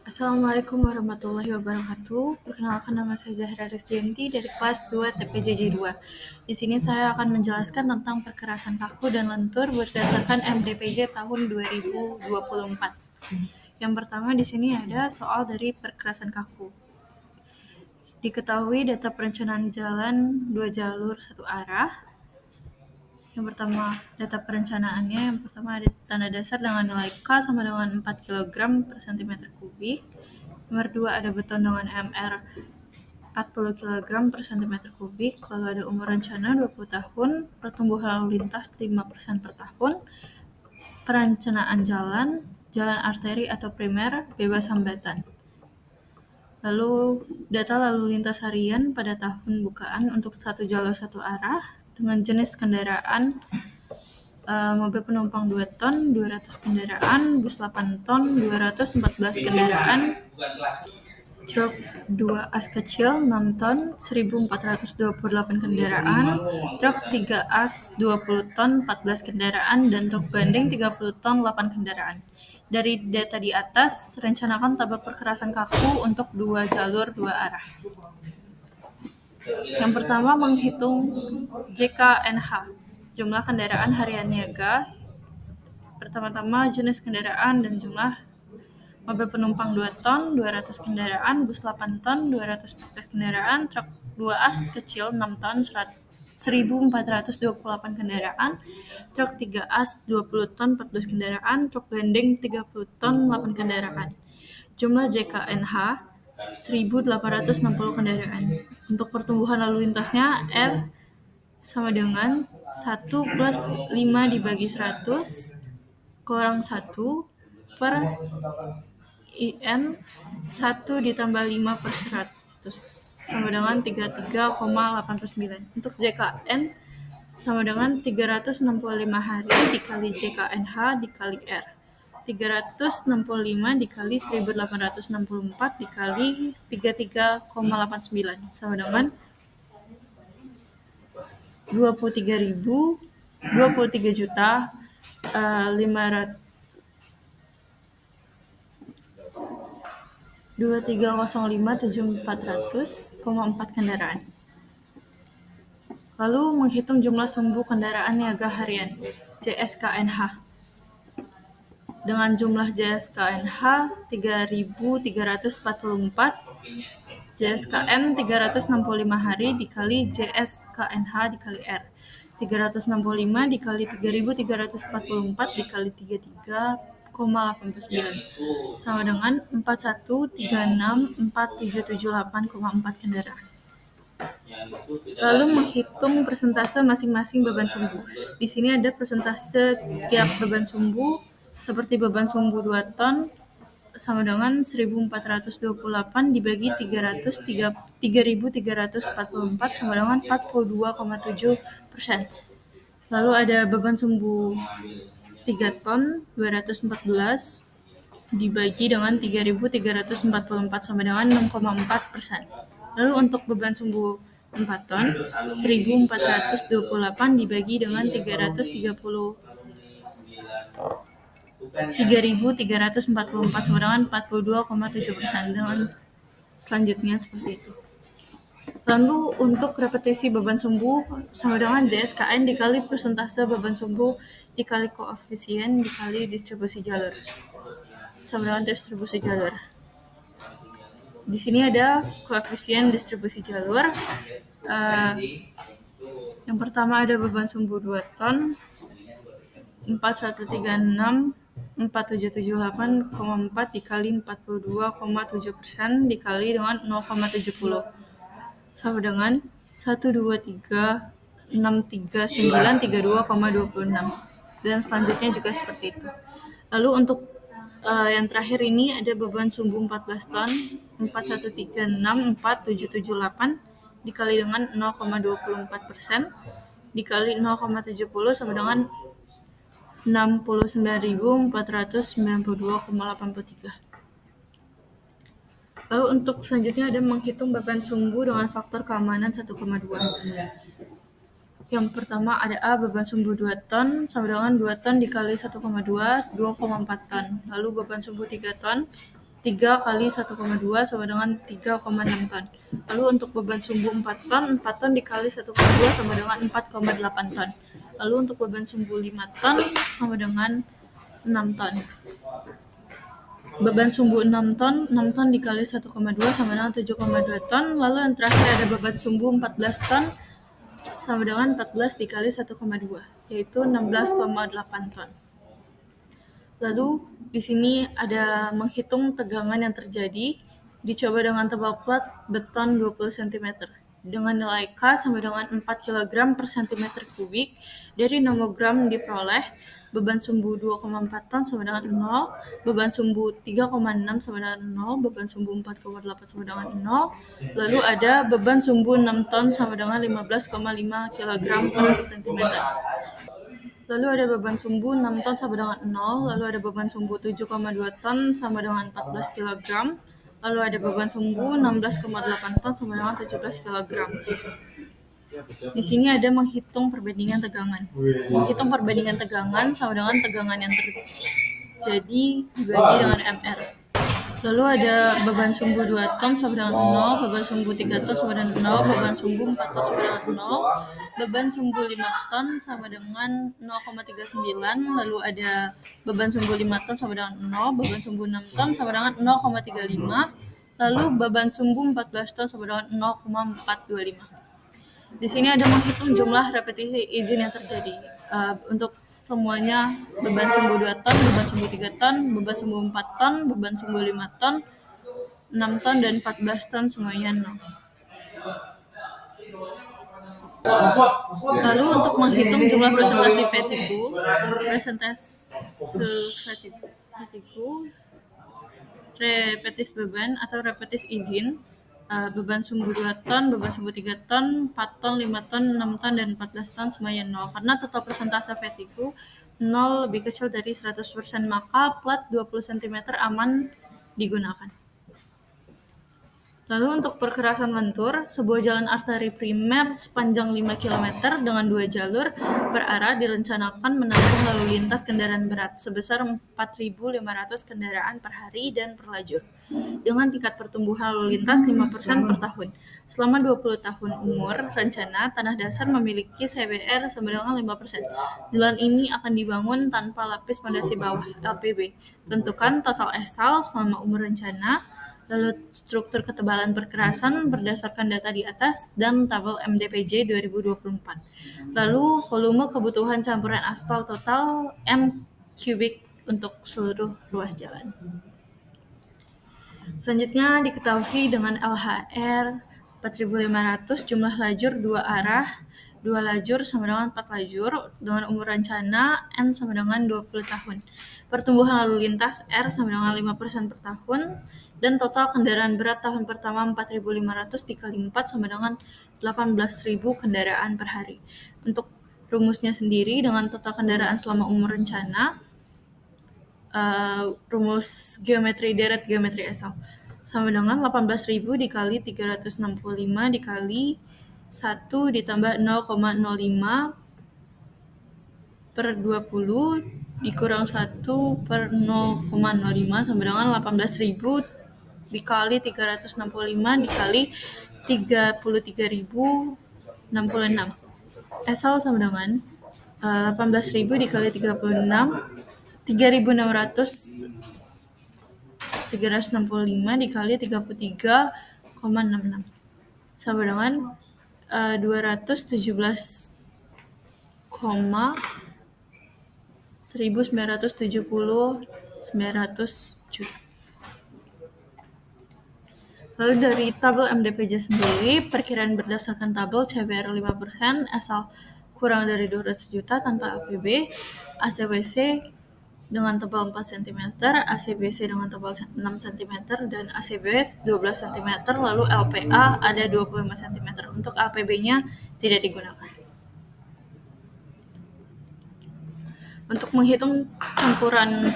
Assalamualaikum warahmatullahi wabarakatuh. Perkenalkan, nama saya Zahra Rizdianti dari kelas 2 TPJJ 2. Di sini saya akan menjelaskan tentang perkerasan kaku dan lentur berdasarkan MDPJ tahun 2024. Yang pertama di sini ada soal dari perkerasan kaku. Diketahui data perencanaan jalan 2 jalur 1 arah. Yang pertama, data perencanaannya yang pertama ada tanda dasar dengan nilai K sama dengan 4 kg per cm kubik. Nomor 2 ada beton dengan MR 40 kg per cm kubik, lalu ada umur rencana 20 tahun, pertumbuhan lalu lintas 5% per tahun, perencanaan jalan, jalan arteri atau primer, bebas hambatan. Lalu data lalu lintas harian pada tahun bukaan untuk satu jalur satu arah dengan jenis kendaraan mobil penumpang 2 ton, 200 kendaraan, bus 8 ton, 214 kendaraan, truk 2 as kecil 6 ton, 1.428 kendaraan, truk 3 as 20 ton, 14 kendaraan, dan truk gandeng 30 ton, 8 kendaraan. Dari data di atas, rencanakan tabel perkerasan kaku untuk 2 jalur 2 arah. Yang pertama, menghitung JKNH, jumlah kendaraan harian niaga. Pertama-tama, jenis kendaraan dan jumlah mobil penumpang 2 ton, 200 kendaraan, bus 8 ton, 214 kendaraan, truk 2 as kecil 6 ton, 1.428 kendaraan, truk 3 as 20 ton, 14 kendaraan, truk gandeng 30 ton, 8 kendaraan. Jumlah JKNH 1.860 kendaraan. Untuk pertumbuhan lalu lintasnya, R sama dengan 1 plus 5 dibagi 100 kurang 1 per IN 1 ditambah 5 per 100 sama dengan 33,89. Untuk JKN sama dengan 365 hari dikali JKNH dikali R. 365 dikali 1864 dikali 33,89 sama dengan 23 juta 23057400,4 kendaraan. Lalu menghitung jumlah sumbu kendaraan niaga harian JSKNH. Dengan jumlah JSKNH 3.344, JSKN 365 hari dikali JSKNH dikali R. 365 dikali 3.344 dikali 33,89 sama dengan 41364778,4 kendaraan. Lalu menghitung persentase masing-masing beban sumbu. Di sini ada persentase tiap beban sumbu, seperti beban sumbu 2 ton sama dengan 1.428 dibagi 3.344 sama dengan 42,7%. Lalu ada beban sumbu 3 ton 214 dibagi dengan 3.344 sama dengan 6,4%. Lalu untuk beban sumbu 4 ton 1.428 dibagi dengan 3.344 sama dengan 42,7%. Dengan selanjutnya seperti itu. Lalu untuk repetisi beban sumbu sama dengan JSKN dikali persentase beban sumbu dikali koefisien dikali distribusi jalur sama dengan distribusi jalur. Di sini ada koefisien distribusi jalur. Yang pertama ada beban sumbu 2 ton 4136 4778,4 dikali 42,7% dikali dengan 0,70 sama dengan 1236392,26. Dan selanjutnya juga seperti itu. Lalu untuk yang terakhir ini ada beban sumbu 14 ton 4136478 dikali dengan 0,24% dikali 0,70 sama dengan 69.492,83. Lalu untuk selanjutnya ada menghitung beban sumbu dengan faktor keamanan 1,2. Yang pertama ada A, beban sumbu 2 ton sama dengan 2 ton dikali 1,2, 2,4 ton. Lalu beban sumbu 3 ton 3 kali 1,2 sama dengan 3,6 ton. Lalu untuk beban sumbu 4 ton, 4 ton dikali 1,2 sama dengan 4,8 ton. Lalu untuk beban sumbu 5 ton sama dengan 6 ton. Beban sumbu 6 ton, 6 ton dikali 1,2 sama dengan 7,2 ton. Lalu yang terakhir ada beban sumbu 14 ton sama dengan 14 dikali 1,2, yaitu 16,8 ton. Lalu di sini ada menghitung tegangan yang terjadi, dicoba dengan tebal plat beton 20 cm. Dengan nilai K sama dengan 4 kg per cm kubik, dari nomogram diperoleh beban sumbu 2,4 ton sama dengan 0, beban sumbu 3,6 sama dengan 0, beban sumbu 4,8 sama dengan 0, lalu ada beban sumbu 6 ton sama dengan 15,5 kg per cm. Lalu ada beban sumbu 6 ton sama dengan 0, lalu ada beban sumbu 7,2 ton sama dengan 14 kg, lalu ada beban sumbu 16,8 ton sama dengan 17 kg. Di sini ada menghitung perbandingan tegangan. Menghitung perbandingan tegangan sama dengan tegangan yang terjadi dibagi dengan MR. Lalu ada beban sumbu 2 ton sama dengan 0, beban sumbu 3 ton sama dengan 0, beban sumbu 4 ton sama dengan 0, beban sumbu 5 ton sama dengan 0,39, lalu ada beban sumbu 5 ton sama dengan 0, beban sumbu 6 ton sama dengan 0,35, lalu beban sumbu 14 ton sama dengan 0,425. Di sini ada menghitung jumlah repetisi izin yang terjadi. Untuk semuanya beban sumbu 2 ton, beban sumbu 3 ton, beban sumbu 4 ton, beban sumbu 5 ton, 6 ton, dan 14 ton semuanya 0. Lalu untuk menghitung jumlah presentasi fatigue, repetis beban atau repetis izin, beban sumbu 2 ton, beban sumbu 3 ton, 4 ton, 5 ton, 6 ton, dan 14 ton semuanya 0. Karena total persentase fatigue 0 lebih kecil dari 100%, maka plat 20 cm aman digunakan. Lalu untuk perkerasan lentur, sebuah jalan arteri primer sepanjang 5 km dengan 2 jalur per arah direncanakan menampung lalu lintas kendaraan berat sebesar 4.500 kendaraan per hari dan per lajur, dengan tingkat pertumbuhan lalu lintas 5% per tahun. Selama 20 tahun umur rencana, tanah dasar memiliki CBR sama dengan 5%. Jalan ini akan dibangun tanpa lapis pondasi bawah (LPB). Tentukan total SAL selama umur rencana, lalu struktur ketebalan perkerasan berdasarkan data di atas dan tabel MDPJ 2024. Lalu volume kebutuhan campuran aspal total M kubik untuk seluruh ruas jalan. Selanjutnya diketahui dengan LHR 4.500, jumlah lajur 2 arah, 2 lajur sama dengan 4 lajur, dengan umur rencana N sama dengan 20 tahun. Pertumbuhan lalu lintas R sama dengan 5% per tahun, dan total kendaraan berat tahun pertama 4.500 dikali 4 sama dengan 18.000 kendaraan per hari. Untuk rumusnya sendiri dengan total kendaraan selama umur rencana, rumus geometri deret geometri asal sama dengan 18.000 dikali 365 dikali 1 ditambah 0,05 per 20 dikurang 1 per 0,05 sama dengan 18.000 dikali 365 dikali 33.066. SL sama dengan 18.000 dikali 36 3.665 dikali 33,66 sama dengan 217,1970 juta. Lalu dari tabel MDPJ sendiri, perkiraan berdasarkan tabel CBR 5%, asal kurang dari 200 juta tanpa APB, ACBC dengan tebal 4 cm, ACBC dengan tebal 6 cm, dan ACBS 12 cm, lalu LPA ada 25 cm. Untuk APB-nya tidak digunakan. Untuk menghitung campuran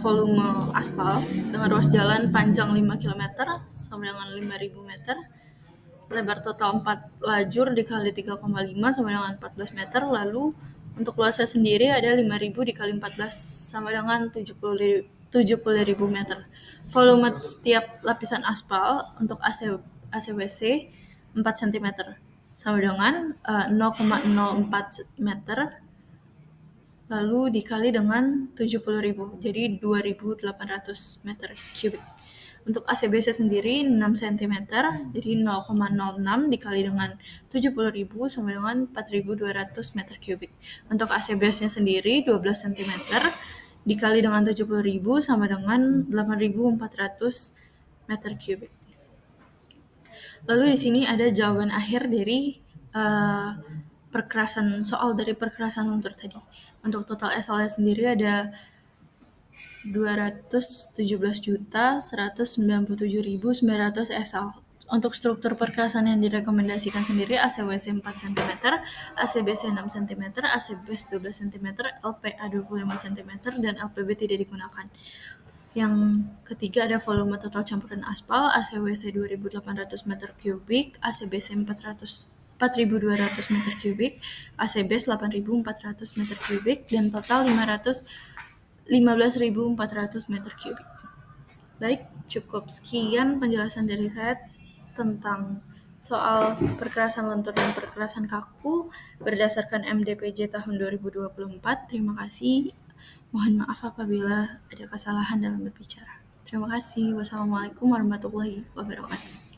volume aspal dengan ruas jalan panjang 5 km sama dengan 5.000 meter, lebar total 4 lajur dikali 3,5 sama dengan 14 meter, lalu untuk luasnya sendiri ada 5.000 dikali 14 sama dengan 70.000 meter. Volume setiap lapisan aspal untuk ACWC 4 cm sama dengan 0,04 meter lalu dikali dengan 70.000, jadi 2.800 meter kubik. Untuk ACBC sendiri 6 cm, jadi 0,06 dikali dengan 70.000 sama dengan 4.200 meter kubik. Untuk ACBS-nya sendiri 12 cm dikali dengan 70.000 sama dengan 8.400 meter kubik. Lalu di sini ada jawaban akhir dari soal dari perkerasan luntur tadi. Untuk total SL sendiri ada 217.197.900 SL. Untuk struktur perkerasan yang direkomendasikan sendiri ACWC 4 cm, ACBC 6 cm, ACBS 12 cm, LPA 25 cm, dan LPB tidak digunakan. Yang ketiga ada volume total campuran aspal, ACWC 2.800 meter kubik, ACBC 4.200 meter kubik, ACBS 8.400 meter kubik, dan total 15.400 meter kubik. Baik, cukup sekian penjelasan dari saya tentang soal perkerasan lentur dan perkerasan kaku berdasarkan MDPJ tahun 2024. Terima kasih. Mohon maaf apabila ada kesalahan dalam berbicara. Terima kasih. Wassalamualaikum warahmatullahi wabarakatuh.